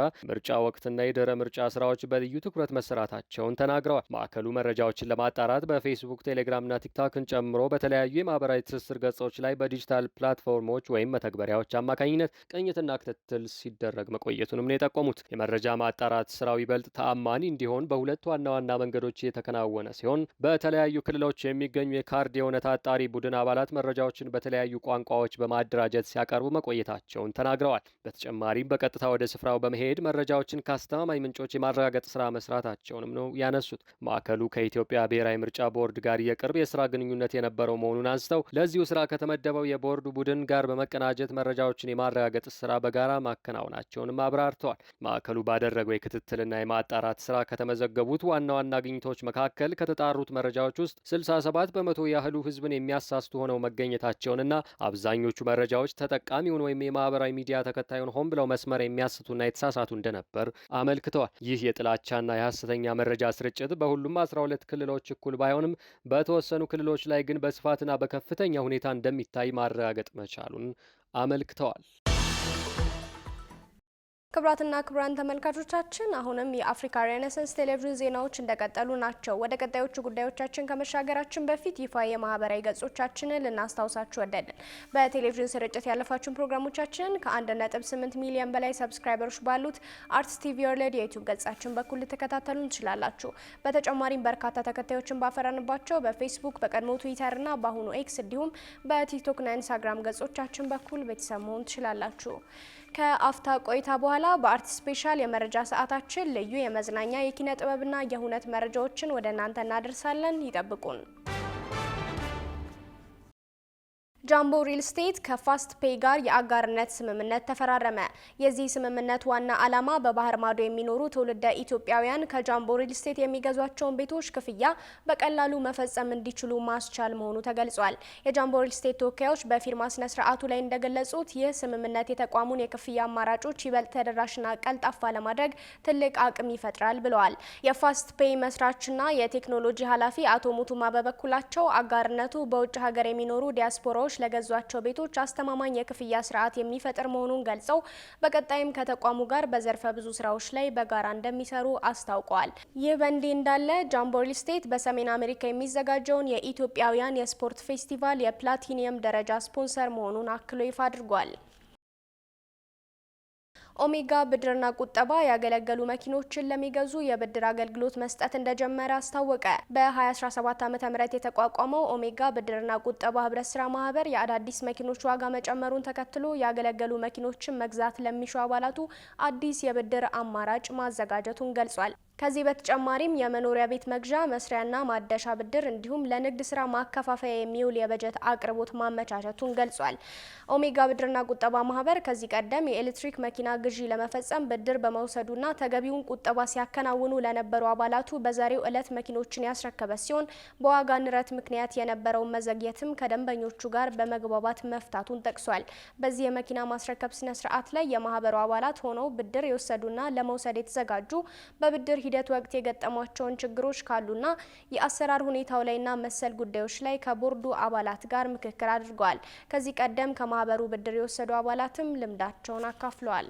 ወቅት ወቅትና የድህረ ምርጫ ስራዎች በልዩ ትኩረት መሰራታቸውን ተናግረዋል። ማዕከሉ መረጃዎችን ለማጣራት በፌስቡክ፣ ቴሌግራምና ቲክቶክን ጨምሮ በተለያዩ የማህበራዊ ትስስር ገጾች ላይ በዲጂታል ፕላትፎርሞች ወይም መተግበሪያዎች አማካኝነት ቅኝትና ክትትል ሲደረግ መቆየቱንም ነው የጠቆሙት። የመረጃ ማጣራት ስራው ይበልጥ ተአማኒ እንዲሆን በሁለት ዋና ዋና መንገዶች የተከናወነ ሲሆን በተለያዩ ክልሎች የሚገኙ የካርድ የእውነት አጣሪ ቡድን አባላት መረጃዎችን በተለያዩ ቋንቋዎች በማደራጀት ሲያቀርቡ መቆየታቸውን ተናግረዋል። በተጨማሪም በቀጥታ ወደ ስፍራው በመሄድ መረጃዎችን ከአስተማማኝ ምንጮች የማረጋገጥ ስራ መስራታቸውንም ነው ያነሱት። ማዕከሉ ከኢትዮጵያ ብሔራዊ ምርጫ ቦርድ ጋር የቅርብ የስራ ግንኙነት የነበረው መሆኑን አንስተው ለዚሁ ስራ ከተመደበው የቦርዱ ቡድን ጋር በመቀናጀት መረጃዎችን የማረጋገጥ ስራ በጋራ ማከናወናቸውንም አብራርተዋል። ማዕከሉ ባደረገው የክትትልና የማጣራት ስራ ከተመዘገቡት ዋና ዋና ግኝቶች መካከል ከተጣሩት መረጃዎች ውስጥ 67 በመቶ ያህሉ ህዝብን የሚያሳስቱ ሆነው መገኘታቸውንና አብዛኞቹ መረጃዎች ተጠቃሚውን ወይም የማህበራዊ ሚዲያ ተከታዩን ሆን ብለው መስመር የሚያስቱና የተሳሳቱ እንደነበር አመልክተዋል። ይህ የጥላቻና የሐሰተኛ መረጃ ስርጭት በሁሉም 12 ክልሎች እኩል ባይሆንም በተወሰኑ ክልሎች ላይ ግን በስፋትና በከፍተኛ ሁኔታ እንደሚታይ ማረጋገጥ መቻሉን አመልክተዋል። ክቡራትና ክቡራን ተመልካቾቻችን አሁንም የአፍሪካ ሬኔሳንስ ቴሌቪዥን ዜናዎች እንደቀጠሉ ናቸው። ወደ ቀጣዮቹ ጉዳዮቻችን ከመሻገራችን በፊት ይፋ የማህበራዊ ገጾቻችንን ልናስታውሳችሁ ወደድን። በቴሌቪዥን ስርጭት ያለፋችሁን ፕሮግራሞቻችንን ከ1.8 ሚሊዮን በላይ ሰብስክራይበሮች ባሉት አርትስ ቲቪ ወርልድ የዩቲዩብ ገጻችን በኩል ልትከታተሉ ትችላላችሁ። በተጨማሪም በርካታ ተከታዮችን ባፈራንባቸው በፌስቡክ፣ በቀድሞ ትዊተርና በአሁኑ ኤክስ እንዲሁም በቲክቶክና ኢንስታግራም ገጾቻችን በኩል ቤተሰብ መሆን ትችላላችሁ። ከአፍታ ቆይታ በኋላ በአርት ስፔሻል የመረጃ ሰዓታችን ልዩ የመዝናኛ የኪነ ጥበብና የሁነት መረጃዎችን ወደ እናንተ እናደርሳለን። ይጠብቁን። ጃምቦ ሪል ስቴት ከፋስት ፔይ ጋር የአጋርነት ስምምነት ተፈራረመ። የዚህ ስምምነት ዋና ዓላማ በባህር ማዶ የሚኖሩ ትውልደ ኢትዮጵያውያን ከጃምቦ ሪል ስቴት የሚገዟቸውን ቤቶች ክፍያ በቀላሉ መፈጸም እንዲችሉ ማስቻል መሆኑ ተገልጿል። የጃምቦ ሪል ስቴት ተወካዮች በፊርማ ስነ ስርዓቱ ላይ እንደገለጹት ይህ ስምምነት የተቋሙን የክፍያ አማራጮች ይበልጥ ተደራሽና ቀልጣፋ ለማድረግ ትልቅ አቅም ይፈጥራል ብለዋል። የፋስት ፔይ መስራችና የቴክኖሎጂ ኃላፊ አቶ ሙቱማ በበኩላቸው አጋርነቱ በውጭ ሀገር የሚኖሩ ዲያስፖራዎች ለገዟቸው ቤቶች አስተማማኝ የክፍያ ስርዓት የሚፈጥር መሆኑን ገልጸው በቀጣይም ከተቋሙ ጋር በዘርፈ ብዙ ስራዎች ላይ በጋራ እንደሚሰሩ አስታውቀዋል። ይህ በእንዲህ እንዳለ ጃምቦ ሪል ስቴት በሰሜን አሜሪካ የሚዘጋጀውን የኢትዮጵያውያን የስፖርት ፌስቲቫል የፕላቲኒየም ደረጃ ስፖንሰር መሆኑን አክሎ ይፋ አድርጓል። ኦሜጋ ብድርና ቁጠባ ያገለገሉ መኪኖችን ለሚገዙ የብድር አገልግሎት መስጠት እንደጀመረ አስታወቀ። በ2017 ዓ.ም የተቋቋመው ኦሜጋ ብድርና ቁጠባ ህብረት ስራ ማህበር የአዳዲስ መኪኖች ዋጋ መጨመሩን ተከትሎ ያገለገሉ መኪኖችን መግዛት ለሚሹ አባላቱ አዲስ የብድር አማራጭ ማዘጋጀቱን ገልጿል። ከዚህ በተጨማሪም የመኖሪያ ቤት መግዣ፣ መስሪያና ማደሻ ብድር እንዲሁም ለንግድ ስራ ማከፋፈያ የሚውል የበጀት አቅርቦት ማመቻቸቱን ገልጿል። ኦሜጋ ብድርና ቁጠባ ማህበር ከዚህ ቀደም የኤሌክትሪክ መኪና ግዢ ለመፈጸም ብድር በመውሰዱና ተገቢውን ቁጠባ ሲያከናውኑ ለነበሩ አባላቱ በዛሬው ዕለት መኪኖችን ያስረከበ ሲሆን በዋጋ ንረት ምክንያት የነበረውን መዘግየትም ከደንበኞቹ ጋር በመግባባት መፍታቱን ጠቅሷል። በዚህ የመኪና ማስረከብ ስነ ስርዓት ላይ የማህበሩ አባላት ሆነው ብድር የወሰዱና ለመውሰድ የተዘጋጁ በብድር ሂደት ወቅት የገጠሟቸውን ችግሮች ካሉና የአሰራር ሁኔታው ላይና መሰል ጉዳዮች ላይ ከቦርዱ አባላት ጋር ምክክር አድርገዋል። ከዚህ ቀደም ከማህበሩ ብድር የወሰዱ አባላትም ልምዳቸውን አካፍለዋል።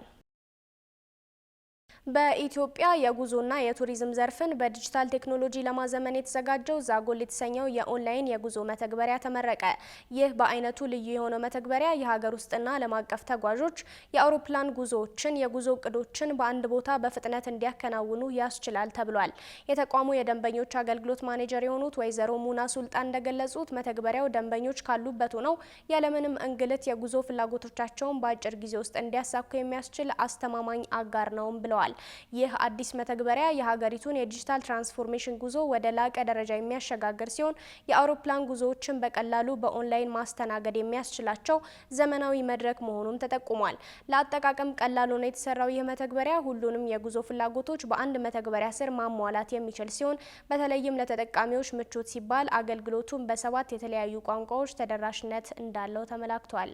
በኢትዮጵያ የጉዞና የቱሪዝም ዘርፍን በዲጂታል ቴክኖሎጂ ለማዘመን የተዘጋጀው ዛጎል የተሰኘው የኦንላይን የጉዞ መተግበሪያ ተመረቀ። ይህ በአይነቱ ልዩ የሆነው መተግበሪያ የሀገር ውስጥና ዓለም አቀፍ ተጓዦች የአውሮፕላን ጉዞዎችን፣ የጉዞ እቅዶችን በአንድ ቦታ በፍጥነት እንዲያከናውኑ ያስችላል ተብሏል። የተቋሙ የደንበኞች አገልግሎት ማኔጀር የሆኑት ወይዘሮ ሙና ሱልጣን እንደገለጹት መተግበሪያው ደንበኞች ካሉበት ሆነው ያለምንም እንግልት የጉዞ ፍላጎቶቻቸውን በአጭር ጊዜ ውስጥ እንዲያሳኩ የሚያስችል አስተማማኝ አጋር ነውም ብለዋል። ይህ አዲስ መተግበሪያ የሀገሪቱን የዲጂታል ትራንስፎርሜሽን ጉዞ ወደ ላቀ ደረጃ የሚያሸጋግር ሲሆን የአውሮፕላን ጉዞዎችን በቀላሉ በኦንላይን ማስተናገድ የሚያስችላቸው ዘመናዊ መድረክ መሆኑን ተጠቁሟል። ለአጠቃቀም ቀላል ሆኖ የተሰራው ይህ መተግበሪያ ሁሉንም የጉዞ ፍላጎቶች በአንድ መተግበሪያ ስር ማሟላት የሚችል ሲሆን በተለይም ለተጠቃሚዎች ምቾት ሲባል አገልግሎቱን በ7 የተለያዩ ቋንቋዎች ተደራሽነት እንዳለው ተመላክቷል።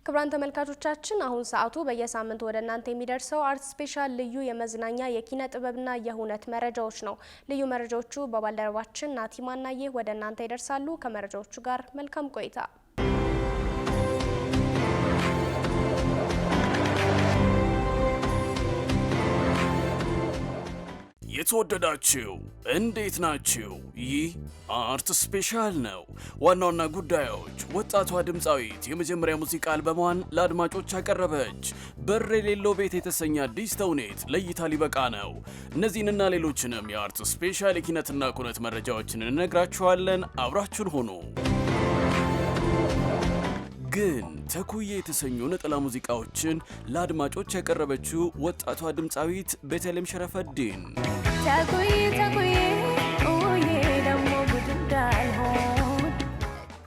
ክቡራን ተመልካቾቻችን አሁን ሰዓቱ በየሳምንቱ ወደ እናንተ የሚደርሰው አርት ስፔሻል ልዩ የመዝናኛ የኪነ ጥበብና የሁነት መረጃዎች ነው። ልዩ መረጃዎቹ በባልደረባችን ናቲማናዬ ወደ እናንተ ይደርሳሉ። ከመረጃዎቹ ጋር መልካም ቆይታ። የተወደዳችሁ እንዴት ናችሁ? ይህ አርት ስፔሻል ነው። ዋና ጉዳዮች ወጣቷ ድምፃዊት የመጀመሪያ ሙዚቃ አልበሟን ለአድማጮች አቀረበች። በር የሌለው ቤት የተሰኘ አዲስ ተውኔት ለእይታ ሊበቃ ነው። እነዚህንና ሌሎችንም የአርት ስፔሻል የኪነትና ኩነት መረጃዎችን እንነግራችኋለን። አብራችሁን ሆኑ። ግን ተኩዬ የተሰኙ ነጠላ ሙዚቃዎችን ለአድማጮች ያቀረበችው ወጣቷ ድምፃዊት ቤተልሔም ሸረፈዲን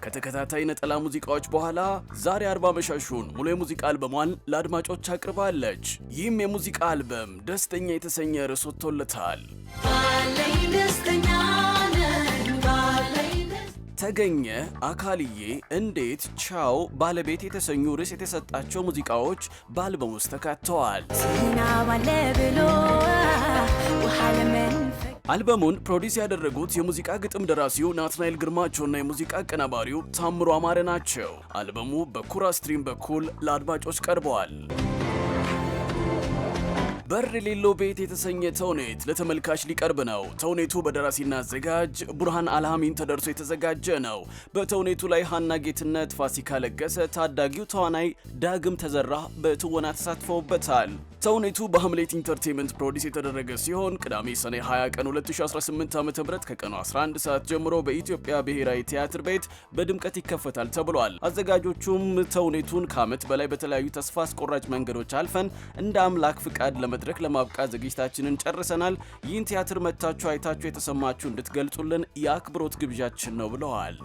ከተከታታይ ነጠላ ሙዚቃዎች በኋላ ዛሬ 40 መሻሹን ሙሉ የሙዚቃ አልበሟን ለአድማጮች አቅርባለች። ይህም የሙዚቃ አልበም ደስተኛ የተሰኘ ርዕስ ወጥቶለታል። ተገኘ፣ አካልዬ፣ እንዴት፣ ቻው፣ ባለቤት የተሰኙ ርዕስ የተሰጣቸው ሙዚቃዎች በአልበም ውስጥ ተካተዋል። አልበሙን ፕሮዲስ ያደረጉት የሙዚቃ ግጥም ደራሲው ናትናኤል ግርማቸውና የሙዚቃ አቀናባሪው ታምሩ አማረ ናቸው። አልበሙ በኩራ ስትሪም በኩል ለአድማጮች ቀርበዋል። በር የሌለው ቤት የተሰኘ ተውኔት ለተመልካች ሊቀርብ ነው። ተውኔቱ በደራሲና አዘጋጅ ቡርሃን አልሃሚን ተደርሶ የተዘጋጀ ነው። በተውኔቱ ላይ ሀና ጌትነት፣ ፋሲካ ለገሰ፣ ታዳጊው ተዋናይ ዳግም ተዘራ በትወና ተሳትፈውበታል። ተውኔቱ በሀምሌት ኢንተርቴይንመንት ፕሮዲስ የተደረገ ሲሆን ቅዳሜ ሰኔ 20 ቀን 2018 ዓ.ም ከቀኑ 11 ሰዓት ጀምሮ በኢትዮጵያ ብሔራዊ ቲያትር ቤት በድምቀት ይከፈታል ተብሏል። አዘጋጆቹም ተውኔቱን ከዓመት በላይ በተለያዩ ተስፋ አስቆራጭ መንገዶች አልፈን እንደ አምላክ ፍቃድ ለመድረክ ለማብቃት ዝግጅታችንን ጨርሰናል። ይህን ቲያትር መጥታችሁ አይታችሁ የተሰማችሁ እንድትገልጹልን የአክብሮት ግብዣችን ነው ብለዋል።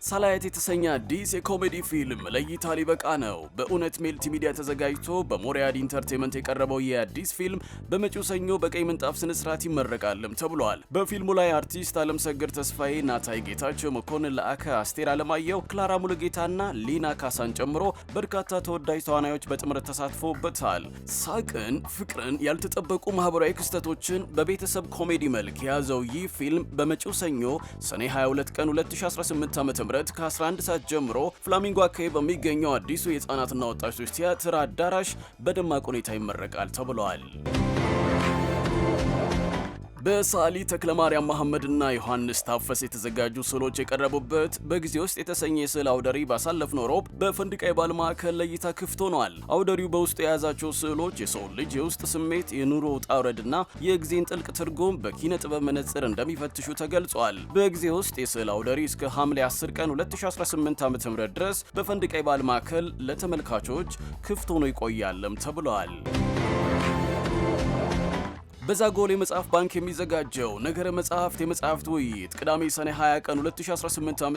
ሳላየት የተሰኘ አዲስ የኮሜዲ ፊልም ለእይታ ሊበቃ ነው። በእውነት መልቲሚዲያ ተዘጋጅቶ በሞሪያድ ኢንተርቴይንመንት የቀረበው የአዲስ ፊልም በመጪው ሰኞ በቀይ ምንጣፍ ስነ ስርዓት ይመረቃልም ተብሏል። በፊልሙ ላይ አርቲስት አለምሰገድ ተስፋዬ፣ ናታይ ጌታቸው፣ መኮንን ለአከ፣ አስቴር አለማየሁ፣ ክላራ ሙሉጌታና ሊና ካሳን ጨምሮ በርካታ ተወዳጅ ተዋናዮች በጥምረት ተሳትፈውበታል። ሳቅን፣ ፍቅርን፣ ያልተጠበቁ ማህበራዊ ክስተቶችን በቤተሰብ ኮሜዲ መልክ የያዘው ይህ ፊልም በመጪው ሰኞ ሰኔ 22 ቀን 2018 ዓ.ም ከ11 ሰዓት ጀምሮ ፍላሚንጎ አካባቢ በሚገኘው አዲሱ የህፃናትና ወጣቶች ቲያትር አዳራሽ በደማቅ ሁኔታ ይመረቃል ተብሏል። በሳሊ ተክለማርያም መሐመድና ዮሐንስ ታፈስ የተዘጋጁ ስዕሎች የቀረቡበት በጊዜ ውስጥ የተሰኘ የስዕል አውደሪ ባሳለፍነው ሮብ በፈንድቃ የባህል ማዕከል ለእይታ ክፍት ሆኗል። አውደሪው በውስጡ የያዛቸው ስዕሎች የሰው ልጅ የውስጥ ስሜት፣ የኑሮ ውጣ ውረድና የጊዜን ጥልቅ ትርጉም በኪነ ጥበብ መነጽር እንደሚፈትሹ ተገልጿል። በጊዜ ውስጥ የስዕል አውደሪ እስከ ሐምሌ 10 ቀን 2018 ዓ.ም ድረስ በፈንድቃ የባህል ማዕከል ለተመልካቾች ክፍት ሆኖ ይቆያልም ተብሏል። በዛጎል የመጽሐፍ ባንክ የሚዘጋጀው ነገረ መጽሐፍት የመጽሐፍት ውይይት ቅዳሜ ሰኔ 20 ቀን 2018 ዓ.ም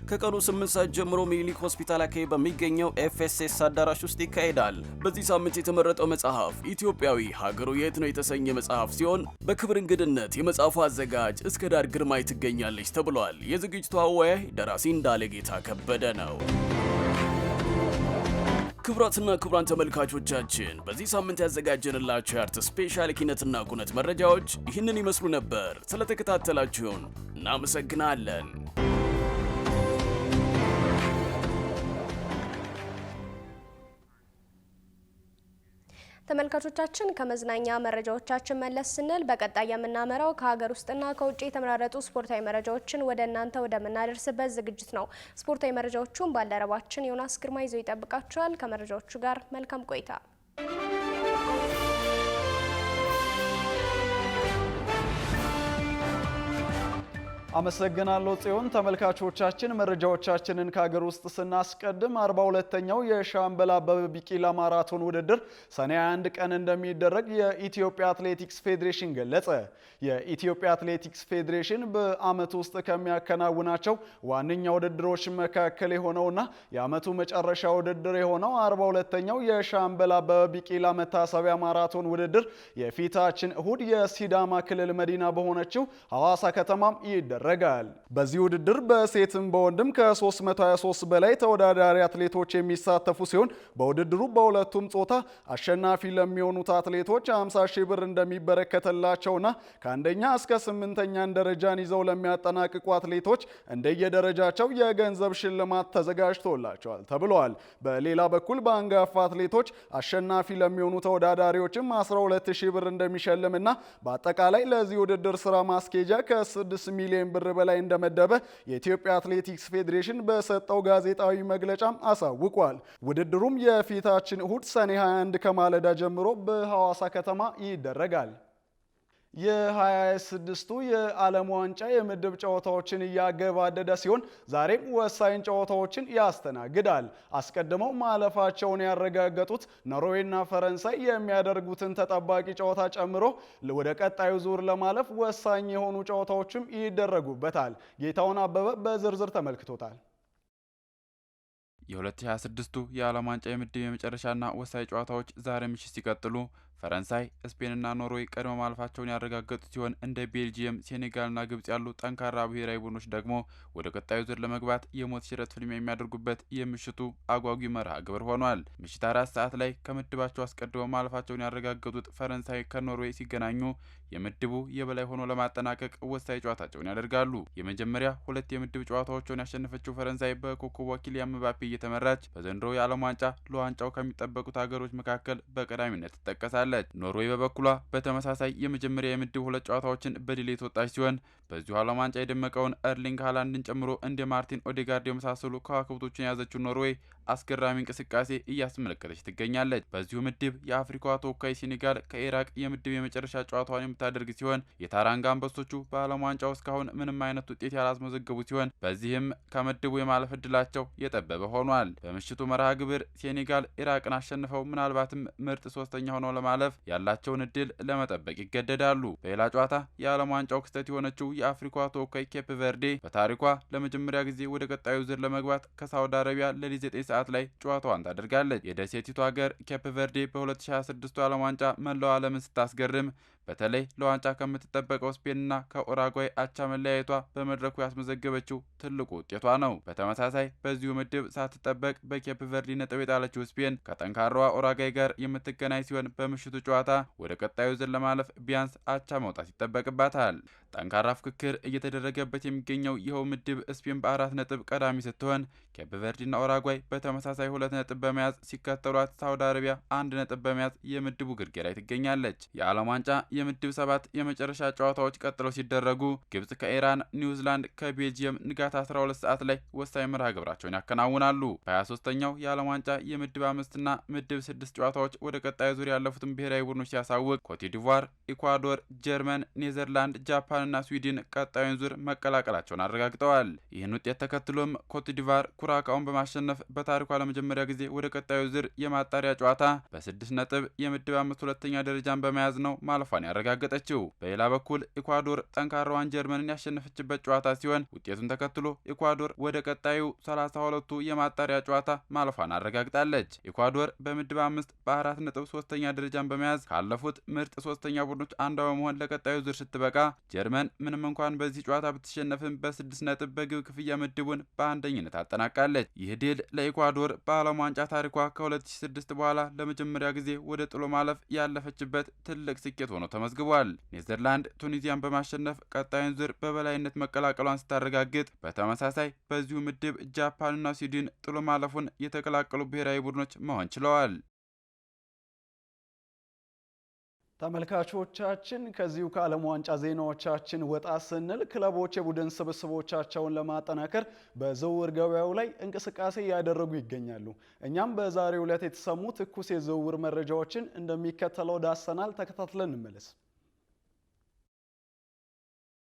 ከቀኑ 8 ሰዓት ጀምሮ ሚኒሊክ ሆስፒታል አካባቢ በሚገኘው ኤፍኤስኤስ አዳራሽ ውስጥ ይካሄዳል። በዚህ ሳምንት የተመረጠው መጽሐፍ ኢትዮጵያዊ ሀገሩ የት ነው የተሰኘ መጽሐፍ ሲሆን በክብር እንግድነት የመጽሐፉ አዘጋጅ እስከ ዳር ግርማይ ትገኛለች ተብሏል። የዝግጅቱ አወያይ ደራሲ እንዳለጌታ ከበደ ነው። ክቡራትና ክቡራን ተመልካቾቻችን በዚህ ሳምንት ያዘጋጀንላችሁ የአርት ስፔሻል ኪነትና ኩነት መረጃዎች ይህንን ይመስሉ ነበር። ስለተከታተላችሁን እናመሰግናለን። ተመልካቾቻችን ከመዝናኛ መረጃዎቻችን መለስ ስንል በቀጣይ የምናመራው ከሀገር ውስጥና ከውጭ የተመራረጡ ስፖርታዊ መረጃዎችን ወደ እናንተ ወደምናደርስበት ዝግጅት ነው። ስፖርታዊ መረጃዎቹን ባልደረባችን ዮናስ ግርማ ይዞ ይጠብቃችኋል። ከመረጃዎቹ ጋር መልካም ቆይታ። አመሰግናለሁ ጽዮን። ተመልካቾቻችን መረጃዎቻችንን ከሀገር ውስጥ ስናስቀድም 42ኛው የሻምበል አበበ ቢቂላ ማራቶን ውድድር ሰኔ 21 ቀን እንደሚደረግ የኢትዮጵያ አትሌቲክስ ፌዴሬሽን ገለጸ። የኢትዮጵያ አትሌቲክስ ፌዴሬሽን በዓመት ውስጥ ከሚያከናውናቸው ዋነኛ ውድድሮች መካከል የሆነውና የዓመቱ መጨረሻ ውድድር የሆነው 42ኛው የሻምበል አበበ ቢቂላ መታሰቢያ ማራቶን ውድድር የፊታችን እሁድ የሲዳማ ክልል መዲና በሆነችው ሐዋሳ ከተማም ይደረጋል። ይደረጋል። በዚህ ውድድር በሴትም በወንድም ከ323 በላይ ተወዳዳሪ አትሌቶች የሚሳተፉ ሲሆን በውድድሩ በሁለቱም ጾታ አሸናፊ ለሚሆኑት አትሌቶች 50 ሺህ ብር እንደሚበረከትላቸውና ከአንደኛ እስከ 8ኛን ደረጃን ይዘው ለሚያጠናቅቁ አትሌቶች እንደየደረጃቸው የገንዘብ ሽልማት ተዘጋጅቶላቸዋል ተብሏል። በሌላ በኩል በአንጋፋ አትሌቶች አሸናፊ ለሚሆኑ ተወዳዳሪዎችም 12 ሺህ ብር እንደሚሸልምና በአጠቃላይ ለዚህ ውድድር ስራ ማስኬጃ ከ6 ሚሊዮን ብር በላይ እንደመደበ የኢትዮጵያ አትሌቲክስ ፌዴሬሽን በሰጠው ጋዜጣዊ መግለጫም አሳውቋል። ውድድሩም የፊታችን እሁድ ሰኔ 21 ከማለዳ ጀምሮ በሐዋሳ ከተማ ይደረጋል። የ26ቱ የዓለም ዋንጫ የምድብ ጨዋታዎችን እያገባደደ ሲሆን ዛሬም ወሳኝ ጨዋታዎችን ያስተናግዳል። አስቀድመው ማለፋቸውን ያረጋገጡት ኖርዌይና ፈረንሳይ የሚያደርጉትን ተጠባቂ ጨዋታ ጨምሮ ወደ ቀጣዩ ዙር ለማለፍ ወሳኝ የሆኑ ጨዋታዎችም ይደረጉበታል። ጌታውን አበበ በዝርዝር ተመልክቶታል። የ2026ቱ የዓለም ዋንጫ የምድብ የመጨረሻና ወሳኝ ጨዋታዎች ዛሬ ምሽት ሲቀጥሉ ፈረንሳይ፣ ስፔንና ኖርዌይ ቀድሞ ማለፋቸውን ያረጋገጡ ሲሆን እንደ ቤልጂየም፣ ሴኔጋልና ግብጽ ያሉ ጠንካራ ብሔራዊ ቡድኖች ደግሞ ወደ ቀጣዩ ዙር ለመግባት የሞት ሽረት ፍልሚያ የሚያደርጉበት የምሽቱ አጓጊ መርሃ ግብር ሆኗል። ምሽት 4 ሰዓት ላይ ከምድባቸው አስቀድሞ ማለፋቸውን ያረጋገጡት ፈረንሳይ ከኖርዌይ ሲገናኙ የምድቡ የበላይ ሆኖ ለማጠናቀቅ ወሳኝ ጨዋታቸውን ያደርጋሉ። የመጀመሪያ 2 የምድብ ጨዋታዎችን ያሸነፈችው ፈረንሳይ በኮከቧ ኪሊያን ምባፔ እየተመራች በዘንድሮው የዓለም ዋንጫ ለዋንጫው ከሚጠበቁት ሀገሮች መካከል በቀዳሚነት ትጠቀሳለች። ኖርዌይ በበኩሏ በተመሳሳይ የመጀመሪያ የምድብ 2 ጨዋታዎችን በድል የተወጣች ሲሆን በዚሁ ዓለም ዋንጫ የደመቀውን ኤርሊንግ ሃላንድን ጨምሮ እንደ ማርቲን ኦዴጋርድ የመሳሰሉ ከዋክብቶችን የያዘችው ኖርዌይ አስገራሚ እንቅስቃሴ እያስመለከተች ትገኛለች። በዚሁ ምድብ የአፍሪካዋ ተወካይ ሴኔጋል ከኢራቅ የምድብ የመጨረሻ ጨዋታዋን የምታደርግ ሲሆን የታራንጋ አንበሶቹ በዓለም ዋንጫው እስካሁን ምንም አይነት ውጤት ያላስመዘገቡ ሲሆን በዚህም ከምድቡ የማለፍ ዕድላቸው የጠበበ ሆኗል። በምሽቱ መርሃ ግብር ሴኔጋል ኢራቅን አሸንፈው ምናልባትም ምርጥ 3ኛ ሆነው ለማለፍ ያላቸውን እድል ለመጠበቅ ይገደዳሉ። በሌላ ጨዋታ የዓለም ዋንጫው ክስተት የሆነችው የአፍሪካዋ ተወካይ ኬፕ ቨርዴ በታሪኳ ለመጀመሪያ ጊዜ ወደ ቀጣዩ ዙር ለመግባት ከሳውዲ አረቢያ ለሊት 9 ሰዓት ላይ ጨዋታዋን ታደርጋለች። የደሴቲቱ ሀገር ኬፕ ቨርዴ በ2026 ዓለም ዋንጫ መላው ዓለምን ስታስገርም በተለይ ለዋንጫ ከምትጠበቀው ስፔንና ከኡራጓይ አቻ መለያየቷ በመድረኩ ያስመዘገበችው ትልቁ ውጤቷ ነው። በተመሳሳይ በዚሁ ምድብ ሳትጠበቅ በኬፕ ቨርዲ ነጥብ የጣለችው ስፔን ከጠንካራዋ ኡራጓይ ጋር የምትገናኝ ሲሆን በምሽቱ ጨዋታ ወደ ቀጣዩ ዙር ለማለፍ ቢያንስ አቻ መውጣት ይጠበቅባታል። ጠንካራ ፍክክር እየተደረገበት የሚገኘው ይኸው ምድብ ስፔን በ4 ነጥብ ቀዳሚ ስትሆን ኬፕ ቨርዲና ኡራጓይ በተመሳሳይ 2 ነጥብ በመያዝ ሲከተሏት ሳውዲ አረቢያ 1 ነጥብ በመያዝ የምድቡ ግርጌ ላይ ትገኛለች። የዓለም ዋንጫ የምድብ 7 የመጨረሻ ጨዋታዎች ቀጥለው ሲደረጉ ግብጽ ከኢራን፣ ኒውዚላንድ ከቤልጂየም ንጋት 12 ሰዓት ላይ ወሳኝ መርሃ ግብራቸውን ያከናውናሉ። በ23ኛው የዓለም ዋንጫ የምድብ 5ና ምድብ 6 ጨዋታዎች ወደ ቀጣዩ ዙር ያለፉትን ብሔራዊ ቡድኖች ሲያሳውቅ ኮትዲቯር፣ ኢኳዶር፣ ጀርመን፣ ኔዘርላንድ፣ ጃፓንና ስዊድን ቀጣዩን ዙር መቀላቀላቸውን አረጋግጠዋል። ይህን ውጤት ተከትሎም ኮትዲቯር ኩራካውን በማሸነፍ በታሪኳ ለመጀመሪያ ጊዜ ወደ ቀጣዩ ዙር የማጣሪያ ጨዋታ በ6 ነጥብ የምድብ 5 2ኛ ደረጃን በመያዝ ነው ማለፏን ያረጋገጠችው። በሌላ በኩል ኢኳዶር ጠንካራዋን ጀርመንን ያሸነፈችበት ጨዋታ ሲሆን ውጤቱን ተከትሎ ኢኳዶር ወደ ቀጣዩ 32ቱ የማጣሪያ ጨዋታ ማለፏን አረጋግጣለች። ኢኳዶር በምድብ 5 በ4 ነጥብ 3ኛ ደረጃን በመያዝ ካለፉት ምርጥ 3ኛ ቡድኖች አንዷ በመሆን ለቀጣዩ ዙር ስትበቃ ጀርመን ምንም እንኳን በዚህ ጨዋታ ብትሸነፍም በ6 ነጥብ በግብ ክፍያ ምድቡን በአንደኝነት አጠናቃለች። ይህ ድል ለኢኳዶር በዓለም ዋንጫ ታሪኳ ከ2006 በኋላ ለመጀመሪያ ጊዜ ወደ ጥሎ ማለፍ ያለፈችበት ትልቅ ስኬት ሆኖ ተመዝግቧል። ኔዘርላንድ ቱኒዚያን በማሸነፍ ቀጣዩን ዙር በበላይነት መቀላቀሏን ስታረጋግጥ በተመሳሳይ በዚሁ ምድብ ጃፓንና ስዊድን ጥሎ ማለፉን የተቀላቀሉ ብሔራዊ ቡድኖች መሆን ችለዋል። ተመልካቾቻችን ከዚሁ ከዓለም ዋንጫ ዜናዎቻችን ወጣ ስንል ክለቦች የቡድን ስብስቦቻቸውን ለማጠናከር በዝውውር ገበያው ላይ እንቅስቃሴ እያደረጉ ይገኛሉ። እኛም በዛሬው ዕለት የተሰሙ ትኩስ የዝውውር መረጃዎችን እንደሚከተለው ዳሰናል። ተከታትለን እንመለስ።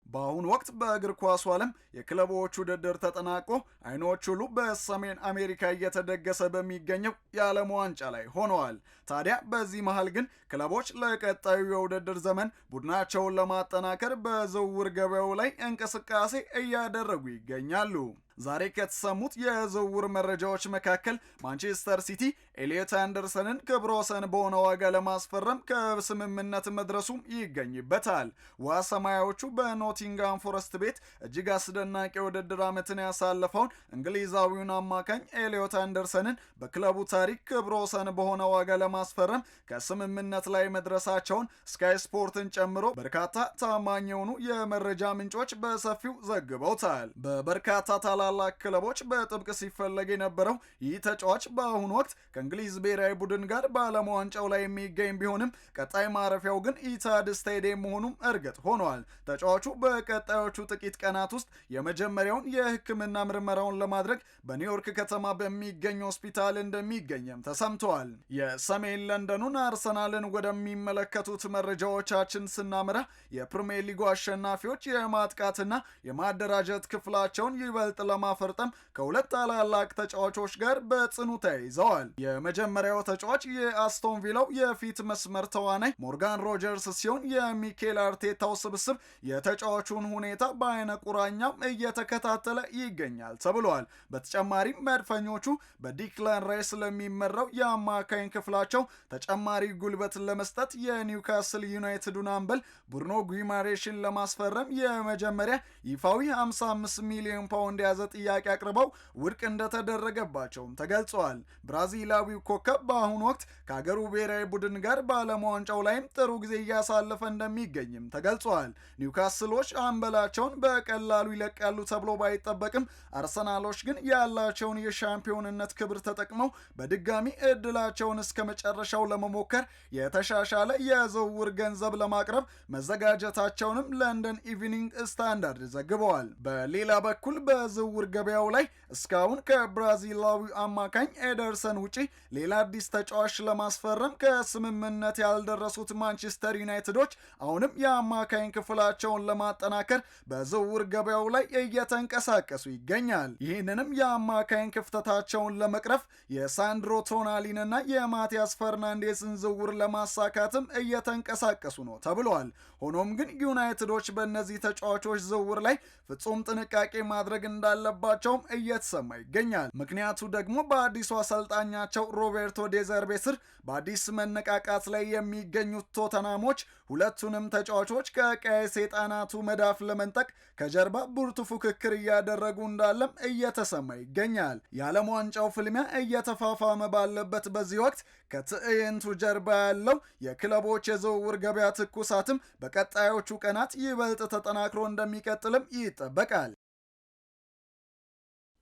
በአሁኑ ወቅት በእግር ኳሱ ዓለም የክለቦች ውድድር ተጠናቆ አይኖች ሁሉ በሰሜን አሜሪካ እየተደገሰ በሚገኘው የዓለም ዋንጫ ላይ ሆነዋል። ታዲያ በዚህ መሃል ግን ክለቦች ለቀጣዩ የውድድር ዘመን ቡድናቸውን ለማጠናከር በዝውውር ገበያው ላይ እንቅስቃሴ እያደረጉ ይገኛሉ። ዛሬ ከተሰሙት የዝውውር መረጃዎች መካከል ማንቸስተር ሲቲ ኤሊዮት አንደርሰንን ክብረ ወሰን በሆነ ዋጋ ለማስፈረም ከስምምነት መድረሱም ይገኝበታል። ውሃ ሰማያዎቹ በኖቲንጋም ፎረስት ቤት እጅግ አስደናቂ የውድድር ዓመትን ያሳለፈውን እንግሊዛዊውን አማካኝ ኤሊዮት አንደርሰንን በክለቡ ታሪክ ክብረ ወሰን በሆነ ዋጋ ለማስፈረም ከስምምነት ላይ መድረሳቸውን ስካይ ስፖርትን ጨምሮ በርካታ ታማኝ የሆኑ የመረጃ ምንጮች በሰፊው ዘግበውታል። በበርካታ ታላላቅ ክለቦች በጥብቅ ሲፈለግ የነበረው ይህ ተጫዋች በአሁኑ ወቅት ከእንግሊዝ ብሔራዊ ቡድን ጋር በዓለም ዋንጫው ላይ የሚገኝ ቢሆንም ቀጣይ ማረፊያው ግን ኢታድ ስታዲየም መሆኑም እርግጥ ሆኗል። ተጫዋቹ በቀጣዮቹ ጥቂት ቀናት ውስጥ የመጀመሪያውን የሕክምና ምርመራውን ለማድረግ በኒውዮርክ ከተማ በሚገኝ ሆስፒታል እንደሚገኝም ተሰምተዋል። የሰሜን ለንደኑን አርሰናልን ወደሚመለከቱት መረጃዎቻችን ስናመራ የፕሪሚየር ሊጉ አሸናፊዎች የማጥቃትና የማደራጀት ክፍላቸውን ይበልጥ ለማፈርጠም ከሁለት ታላላቅ ተጫዋቾች ጋር በጽኑ ተያይዘዋል። የመጀመሪያው ተጫዋች የአስቶን ቪላው የፊት መስመር ተዋናይ ሞርጋን ሮጀርስ ሲሆን የሚኬል አርቴታው ስብስብ የተጫዋቹን ሁኔታ በአይነ ቁራኛም እየተከታተለ ይገኛል ተብሏል። በተጨማሪም መድፈኞቹ በዲክላን ራይስ ለሚመራው የአማካኝ ክፍላቸው ተጨማሪ ጉልበት ለመስጠት የኒውካስል ዩናይትዱን አምበል ብሩኖ ጉይማሬሽን ለማስፈረም የመጀመሪያ ይፋዊ 55 ሚሊዮን ፓውንድ የያዘ ጥያቄ አቅርበው ውድቅ እንደተደረገባቸውም ተገልጸዋል። ብራዚላዊው ኮከብ በአሁኑ ወቅት ከሀገሩ ብሔራዊ ቡድን ጋር በዓለም ዋንጫው ላይም ጥሩ ጊዜ እያሳለፈ እንደሚገኝም ተገልጿል። ኒውካስሎች አምበላቸውን በቀላሉ ይለቃሉ ተብሎ ባይጠበቅም አርሰናሎች ግን ያላቸውን የሻምፒዮንነት ክብር ተጠቅመው በድጋሚ እድላቸውን እስከ መጨረሻው ለመሞከር የተሻሻለ የዝውውር ገንዘብ ለማቅረብ መዘጋጀታቸውንም ለንደን ኢቭኒንግ ስታንዳርድ ዘግበዋል። በሌላ በኩል በዝውውር ገበያው ላይ እስካሁን ከብራዚላዊ አማካኝ ኤደርሰን ውጪ ሌላ አዲስ ተጫዋች ለማስፈረም ከስምምነት ያልደረሱት ማንቸስተር ዩናይትዶች አሁንም የአማካኝ ክፍላቸውን ለማጠናከር በዝውውር ገበያው ላይ እየተንቀሳቀሱ ይገኛል። ይህንንም የአማካኝ ክፍተታቸውን ለመቅረፍ የሳንድሮ ቶናሊንና የማቲያስ ፈርናንዴስን ዝውውር ለማሳካትም እየተንቀሳቀሱ ነው ተብሏል። ሆኖም ግን ዩናይትዶች በእነዚህ ተጫዋቾች ዝውውር ላይ ፍጹም ጥንቃቄ ማድረግ እንዳለባቸውም እየተሰማ ይገኛል። ምክንያቱ ደግሞ በአዲሱ አሰልጣኛቸው ሮቤርቶ ዴዘርቤ ስር በአዲስ መነቃቃት ላይ የሚገኙት ቶተናሞች ሁለቱንም ተጫዋቾች ከቀይ ሰይጣናቱ መዳፍ ለመንጠቅ ከጀርባ ብርቱ ፉክክር እያደረጉ እንዳለም እየተሰማ ይገኛል። የዓለም ዋንጫው ፍልሚያ እየተፋፋመ ባለበት በዚህ ወቅት ከትዕይንቱ ጀርባ ያለው የክለቦች የዝውውር ገበያ ትኩሳትም በቀጣዮቹ ቀናት ይበልጥ ተጠናክሮ እንደሚቀጥልም ይጠበቃል።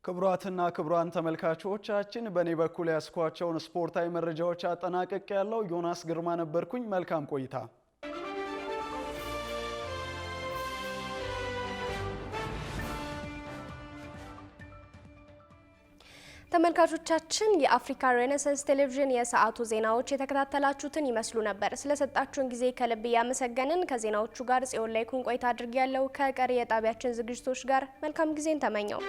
ክቡራትና ክቡራን ተመልካቾቻችን በእኔ በኩል ያስኳቸውን ስፖርታዊ መረጃዎች አጠናቀቅ ያለው ዮናስ ግርማ ነበርኩኝ። መልካም ቆይታ። ተመልካቾቻችን የአፍሪካ ሬኔሳንስ ቴሌቪዥን የሰዓቱ ዜናዎች የተከታተላችሁትን ይመስሉ ነበር። ስለሰጣችሁን ጊዜ ከልብ እያመሰገንን ከዜናዎቹ ጋር ጽዮን ላይ ኩን ቆይታ አድርጌያለሁ። ከቀሪ የጣቢያችን ዝግጅቶች ጋር መልካም ጊዜን ተመኘው።